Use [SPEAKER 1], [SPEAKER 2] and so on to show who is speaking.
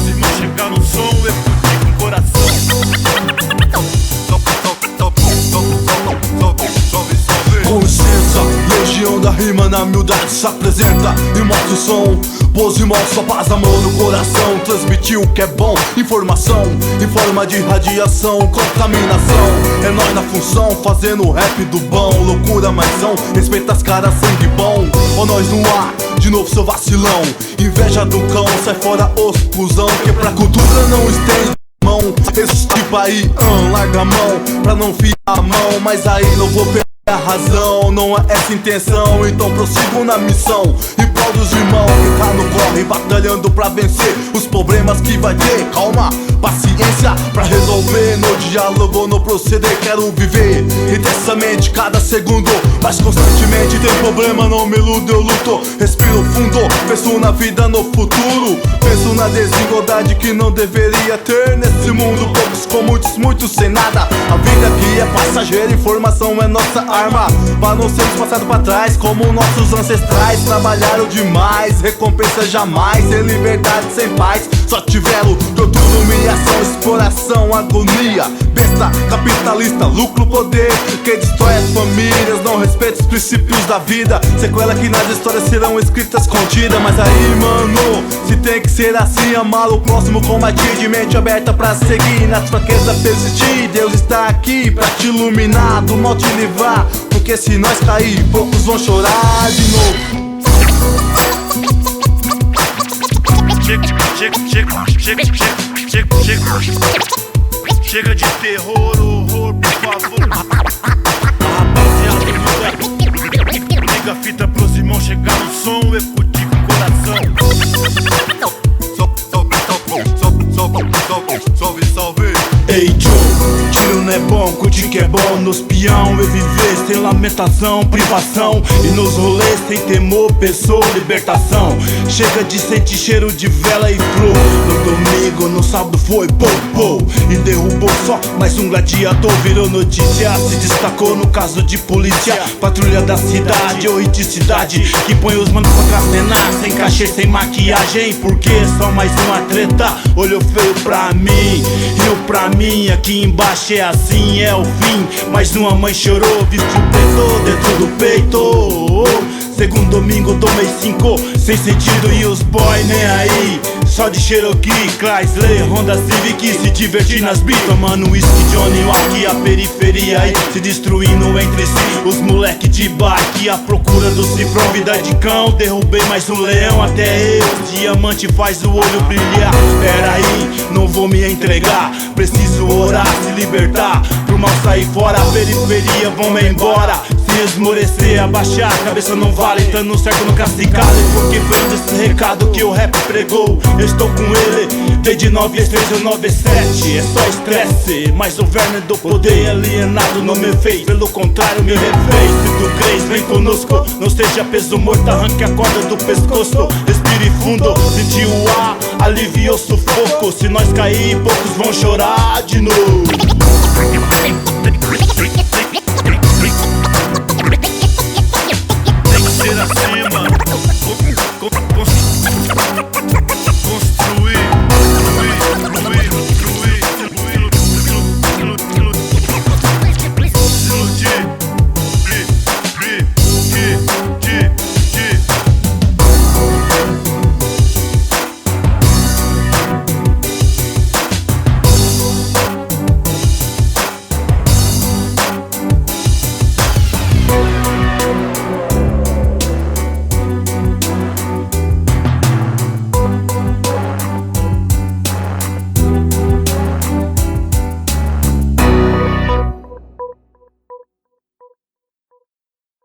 [SPEAKER 1] pros irmãos chegar no som, explodir com o coração.
[SPEAKER 2] Com licença, legião da rima na humildade se apresenta e mostra o som. Pose mãos, só paz, amor no coração. Transmitir o que é bom, informação em forma de radiação, contaminação. É nós na função, fazendo o rap do bom. Loucura, maisão, respeita as caras, sangue bom. Ó nós no ar, de novo seu vacilão. Inveja do cão, sai fora os cuzão. Que pra cultura não estende mão. Esse tipo aí, larga a mão, pra não fiar a mão. Mas aí não vou perder a razão, não é essa a intenção. Então prossigo na missão em prol dos irmãos que tá no corre, batalhando pra vencer os problemas que vai ter. Calma, paciência pra resolver. No diálogo, no proceder, quero viver intensamente cada segundo, mas constantemente tem problema, não me iludo, eu luto. Respiro fundo, penso na vida, no futuro. Penso na desigualdade que não deveria ter nesse mundo. Poucos com muitos, muitos sem nada. A vida aqui é passageira, informação é nossa arma, pra não sermos passados pra trás como nossos ancestrais. Trabalharam demais, recompensa jamais. Sem liberdade, sem paz, só tiveram tortura, humilhação, exploração, agonia. Besta, capitalista, lucro, poder, que destrói as famílias, não respeita os princípios da vida. Sequela que nas histórias serão escritas escondidas. Mas aí, mano, se tem que ser assim, amar o próximo, combatir de mente aberta pra seguir. Nas fraquezas persistir, Deus está aqui pra te iluminar, do mal te livrar. Porque se nós cair, poucos vão chorar de novo.
[SPEAKER 1] Chega de terror, horror, por favor. Rapaziada, liga a fita pros irmãos chegar no som, explodir com o coração. Salve, salve.
[SPEAKER 2] Ei Joe, tiro não é bom, curtir que é bom. Nos peão e viver sem lamentação, privação. E nos rolês sem temor, pessoa, libertação. Chega de sentir cheiro de vela e flor. No domingo, no sábado foi pô. E derrubou só mais um gladiador. Virou notícia, se destacou no caso de polícia. Patrulha da cidade ou de cidade, que põe os manos pra cenar, sem cachê, sem maquiagem. Porque só mais uma treta, olhou feio pra mim, riu pra mim. Aqui embaixo é assim, é o fim. Mais uma mãe chorou, vestiu preto dentro do peito. Segundo domingo tomei 5, sem sentido e os boy nem aí. Só de Cherokee, Chrysler, Honda Civic, se divertir nas beats. Tomando whisky, Johnny Walker, a periferia aí se destruindo entre si. Os moleque de bike à procura do cifrão, vida de cão. Derrubei mais um leão, até eu. Diamante faz o olho brilhar. Pera aí, não vou me entregar. Preciso orar, se libertar, pro mal sair fora. A periferia, vamos embora. Se esmorecer, abaixar, a cabeça não vale. Tando certo no castigado, porque foi desse recado que o rap pregou. Eu estou com ele, desde 93 ou 97. É só estresse, mas o verme do poder alienado não me fez, pelo contrário me refez. Se tu crês, vem conosco, não seja peso morto, arranque a corda do pescoço. Respire fundo, sentir o ar, alivia o sufoco. Se nós cair, poucos vão chorar de novo.